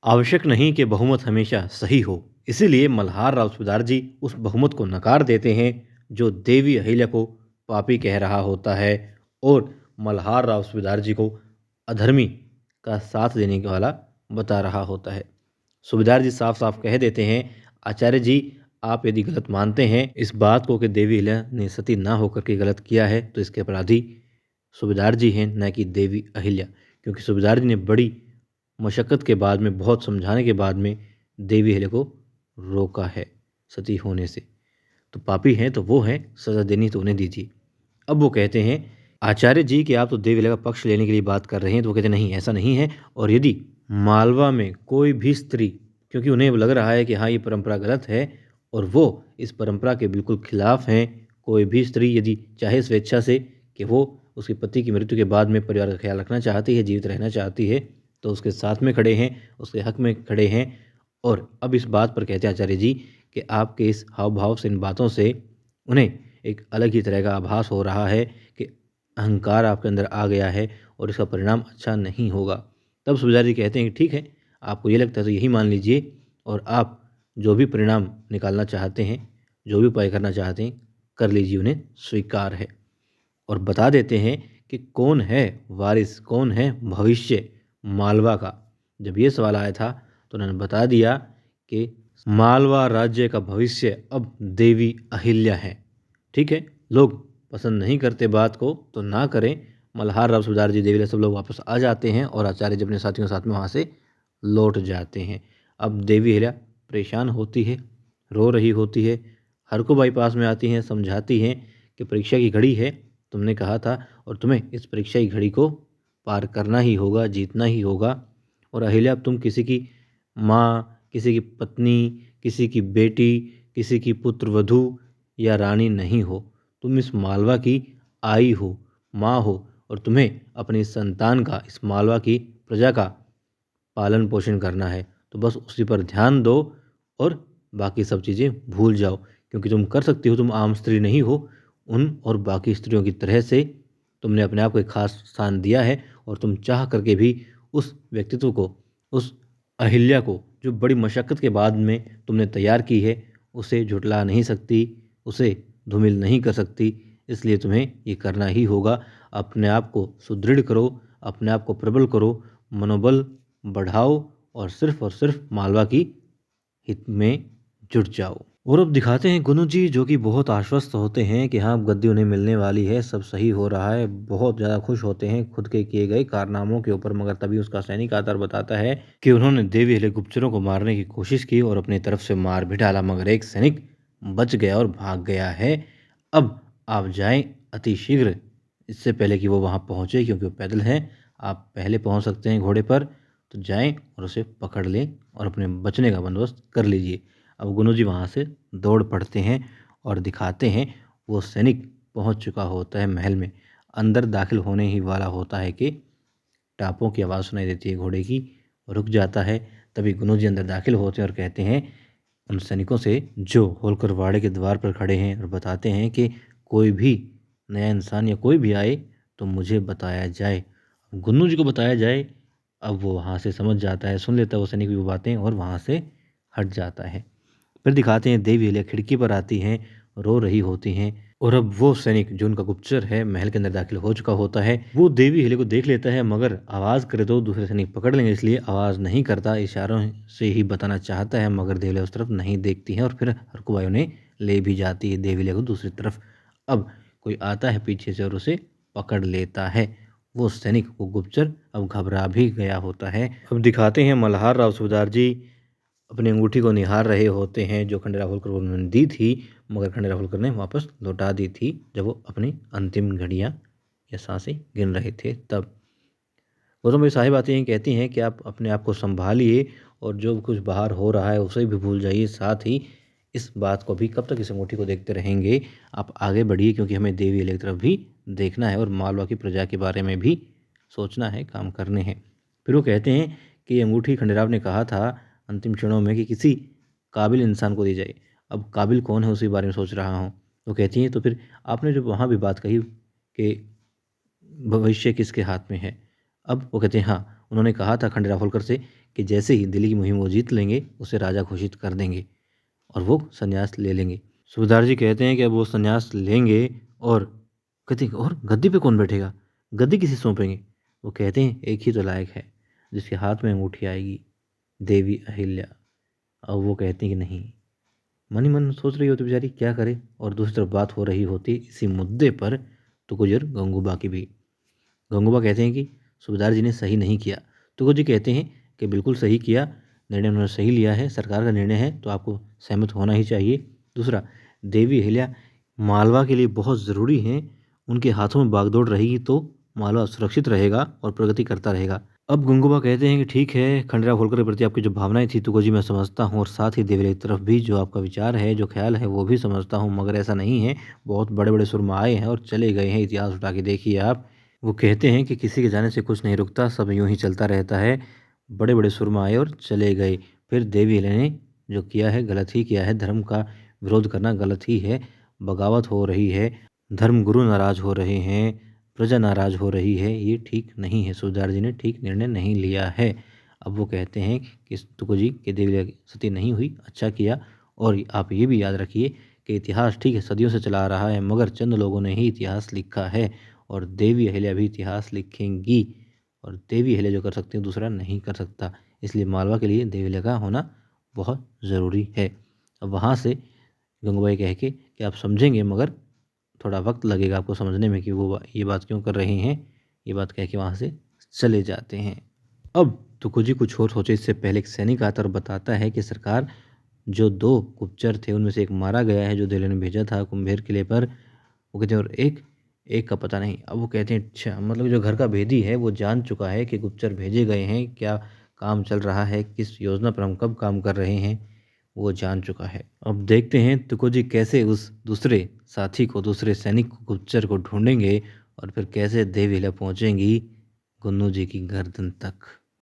आवश्यक नहीं कि बहुमत हमेशा सही हो। इसीलिए मल्हार राव सूबेदार जी उस बहुमत को नकार देते हैं जो देवी अहिल्या को पापी कह रहा होता है और मल्हार राव सूबेदार जी को अधर्मी का साथ देने वाला बता रहा होता है। सूबेदार जी साफ साफ कह देते हैं, आचार्य जी आप यदि गलत मानते हैं इस बात को कि देवी अहिल्या ने सती ना होकर के गलत किया है तो इसके अपराधी सूबेदार जी हैं, न कि देवी अहिल्या। क्योंकि सूबेदार जी ने बड़ी मशक्क़त के बाद में, बहुत समझाने के बाद में देवी अहिल्या को रोका है सती होने से। तो पापी हैं तो वो हैं, सज़ा देनी तो उन्हें दीजिए। अब वो कहते हैं, आचार्य जी कि आप तो देवी अहिल्या का पक्ष लेने के लिए बात कर रहे हैं। तो वो कहते हैं नहीं ऐसा नहीं है, और यदि मालवा में कोई भी स्त्री, क्योंकि उन्हें लग रहा है कि हाँ ये परंपरा गलत है और वो इस परंपरा के बिल्कुल खिलाफ हैं, कोई भी स्त्री यदि चाहे स्वेच्छा से कि वो उसके पति की मृत्यु के बाद में परिवार का ख्याल रखना चाहती है, जीवित रहना चाहती है, तो उसके साथ में खड़े हैं, उसके हक में खड़े हैं। और अब इस बात पर कहते हैं आचार्य जी कि आपके इस हाव भाव से, इन बातों से उन्हें एक अलग ही तरह का आभास हो रहा है कि अहंकार आपके अंदर आ गया है और इसका परिणाम अच्छा नहीं होगा। तब सूबेदार जी कहते हैं कि ठीक है, आपको ये लगता है तो यही मान लीजिए, और आप जो भी परिणाम निकालना चाहते हैं, जो भी उपाय करना चाहते हैं, कर लीजिए, उन्हें स्वीकार है। और बता देते हैं कि कौन है वारिस, कौन है भविष्य मालवा का। जब ये सवाल आया था तो उन्होंने बता दिया कि मालवा राज्य का भविष्य अब देवी अहिल्या है। ठीक है, लोग पसंद नहीं करते बात को तो ना करें। मल्हार राव सूबेदार जी, देवी अहिल्या सब लोग वापस आ जाते हैं और आचार्य जी अपने साथियों के साथ में वहाँ से लौट जाते हैं। अब देवी अहिल्या परेशान होती है, रो रही होती है, हरकू बाई पास में आती हैं, समझाती हैं कि परीक्षा की घड़ी है, तुमने कहा था और तुम्हें इस परीक्षा की घड़ी को पार करना ही होगा, जीतना ही होगा। और अहिल्या, अब तुम किसी की माँ, किसी की पत्नी, किसी की बेटी, किसी की पुत्र वधू या रानी नहीं हो, तुम इस मालवा की आई हो, माँ हो, और तुम्हें अपनी संतान का, इस मालवा की प्रजा का पालन पोषण करना है। तो बस उसी पर ध्यान दो और बाकी सब चीज़ें भूल जाओ, क्योंकि तुम कर सकती हो, तुम आम स्त्री नहीं हो। उन और बाकी स्त्रियों की तरह से तुमने अपने आप को एक खास स्थान दिया है और तुम चाह करके भी उस व्यक्तित्व को, उस अहिल्या को जो बड़ी मशक्क़त के बाद में तुमने तैयार की है, उसे झुठला नहीं सकती, उसे धूमिल नहीं कर सकती। इसलिए तुम्हें ये करना ही होगा। अपने आप को सुदृढ़ करो, अपने आप को प्रबल करो, मनोबल बढ़ाओ और सिर्फ मालवा की हित में जुट जाओ। और अब दिखाते हैं गुरु जी, जो कि बहुत आश्वस्त होते हैं कि हाँ गद्दी उन्हें मिलने वाली है, सब सही हो रहा है। बहुत ज़्यादा खुश होते हैं खुद के किए गए कारनामों के ऊपर। मगर तभी उसका सैनिक आता और बताता है कि उन्होंने देवी अहिल्या गुप्तचरों को मारने की कोशिश की और अपनी तरफ से मार भी डाला, मगर एक सैनिक बच गया और भाग गया है। अब आप जाएं अति शीघ्र, इससे पहले कि वो वहाँ पहुँचे, क्योंकि वो पैदल हैं, आप पहले पहुँच सकते हैं घोड़े पर, तो जाएं और उसे पकड़ लें और अपने बचने का बंदोबस्त कर लीजिए। अब गुरु जी वहाँ से दौड़ पड़ते हैं और दिखाते हैं वो सैनिक पहुँच चुका होता है महल में। अंदर दाखिल होने ही वाला होता है कि टापों की आवाज़ सुनाई देती है घोड़े की, रुक जाता है। तभी गुरु जी अंदर दाखिल होते हैं और कहते हैं उन सैनिकों से जो होलकर वाड़े के द्वार पर खड़े हैं, और बताते हैं कि कोई भी नया इंसान या कोई भी आए तो मुझे बताया जाए। गुन्नू जी को बताया जाए। अब वो वहाँ से समझ जाता है, सुन लेता है वो सैनिक की वो बातें और वहाँ से हट जाता है। फिर दिखाते हैं देवी अहिल्या खिड़की पर आती हैं, रो रही होती हैं, और अब वो सैनिक जो उनका गुप्तचर है महल के अंदर दाखिल हो चुका होता है, वो देवी अहिल्या को देख लेता है, मगर आवाज़ करे तो दूसरे सैनिक पकड़ लेंगे, इसलिए आवाज़ नहीं करता, इशारों से ही बताना चाहता है। मगर देवी अहिल्या उस तरफ नहीं देखती है और फिर हरकुबाई उन्हें ले भी जाती है देवी अहिल्या को दूसरी तरफ। अब कोई आता है पीछे से और उसे पकड़ लेता है। वो सैनिक, वो गुप्तचर अब घबरा भी गया होता है। अब दिखाते हैं मल्हार राव सूबेदार जी अपनी अंगूठी को निहार रहे होते हैं, जो खंडेराव होलकर को उन्होंने दी थी, मगर खंडेराव होलकर ने वापस लौटा दी थी जब वो अपनी अंतिम घड़ियां या सांसें गिन रहे थे तब। गौतम भाई साहिब आती हैं, कहती हैं कि आप अपने आप को संभालिए और जो कुछ बाहर हो रहा है उसे भी भूल जाइए। साथ ही इस बात को भी, कब तक इस अंगूठी को देखते रहेंगे, आप आगे बढ़िए, क्योंकि हमें देवी अहिल्या की तरफ भी देखना है और मालवा की प्रजा के बारे में भी सोचना है, काम करने हैं। फिर वो कहते हैं कि ये अंगूठी खंडेराव ने कहा था अंतिम क्षणों में कि किसी काबिल इंसान को दी जाए। अब काबिल कौन है उसी बारे में सोच रहा हूँ। वो कहती हैं तो फिर आपने जो वहाँ भी बात कही कि भविष्य किसके हाथ में है। अब वो कहते हैं हाँ, उन्होंने कहा था खंडेराव होलकर से कि जैसे ही दिल्ली की मुहिम वो जीत लेंगे उसे राजा घोषित कर देंगे और वो संन्यास ले लेंगे। सूबेदार जी कहते हैं कि अब वो संन्यास लेंगे और कहते हैं और गद्दी पे कौन बैठेगा? गद्दी किसे सौंपेंगे? वो कहते हैं एक ही तो लायक है जिसके हाथ में अंगूठी आएगी, देवी अहिल्या। अब वो कहती हैं कि नहीं। मन ही मन सोच रही होती बेचारी क्या करे, और दूसरी तरफ बात हो रही होती इसी मुद्दे पर तुकोजी और गंगूबा की भी। गंगूबा कहते हैं कि सूबेदार जी ने सही नहीं किया। तुकोजी कहते हैं कि बिल्कुल सही किया, निर्णय उन्होंने सही लिया है, सरकार का निर्णय है तो आपको सहमत होना ही चाहिए। दूसरा, देवी अहिल्या मालवा के लिए बहुत ज़रूरी हैं, उनके हाथों में बागडोर रहेगी तो मालवा सुरक्षित रहेगा और प्रगति करता रहेगा। अब गंगूबा कहते हैं कि ठीक है, खंडेराव होलकर के प्रति आपकी जो भावनाएं थी तुकोजी मैं समझता हूँ, और साथ ही देवरी की तरफ भी जो आपका विचार है, जो ख्याल है वो भी समझता हूँ, मगर ऐसा नहीं है। बहुत बड़े बड़े सुरमा आए हैं और चले गए हैं, इतिहास उठा के देखिए आप। वो कहते हैं कि किसी के जाने से कुछ नहीं रुकता, सब यूं ही चलता रहता है। बड़े बड़े सुरमा आए और चले गए। फिर देवी अहिल्या ने जो किया है गलत ही किया है, धर्म का विरोध करना गलत ही है, बगावत हो रही है, धर्मगुरु नाराज हो रहे हैं, प्रजा नाराज हो रही है, ये ठीक नहीं है। सूबेदार जी ने ठीक निर्णय नहीं लिया है। अब वो कहते हैं कि तुकोजी कि देवी अहिल्या सती नहीं हुई, अच्छा किया। और आप ये भी याद रखिए कि इतिहास ठीक है सदियों से चला आ रहा है, मगर चंद लोगों ने ही इतिहास लिखा है और देवी अहिल्या भी इतिहास लिखेंगी, और देवी अहिल्या जो कर सकती है दूसरा नहीं कर सकता। इसलिए मालवा के लिए देवी अहिल्या का होना बहुत ज़रूरी है। अब वहाँ से गंगूबाई कह के कि आप समझेंगे, मगर थोड़ा वक्त लगेगा आपको समझने में कि वो ये बात क्यों कर रहे हैं। ये बात कह के वहाँ से चले जाते हैं। अब तुकोजी कुछ और सोचे इससे पहले एक सैनिक आता और बताता है कि सरकार, जो 2 गुप्तचर थे उनमें से एक मारा गया है जो दिल्ली ने भेजा था कुंभेर किले पर। वो कहते हैं और एक एक का पता नहीं। अब वो कहते हैं अच्छा, मतलब जो घर का भेदी है वो जान चुका है कि गुप्तचर भेजे गए हैं, क्या काम चल रहा है, किस योजना पर हम कब काम कर रहे हैं, वो जान चुका है। अब देखते हैं तुकोजी कैसे उस दूसरे साथी को, दूसरे सैनिक को, गुप्तचर को ढूंढेंगे और फिर कैसे देवी अहिल्या पहुंचेंगी गुन्नू जी की गर्दन तक।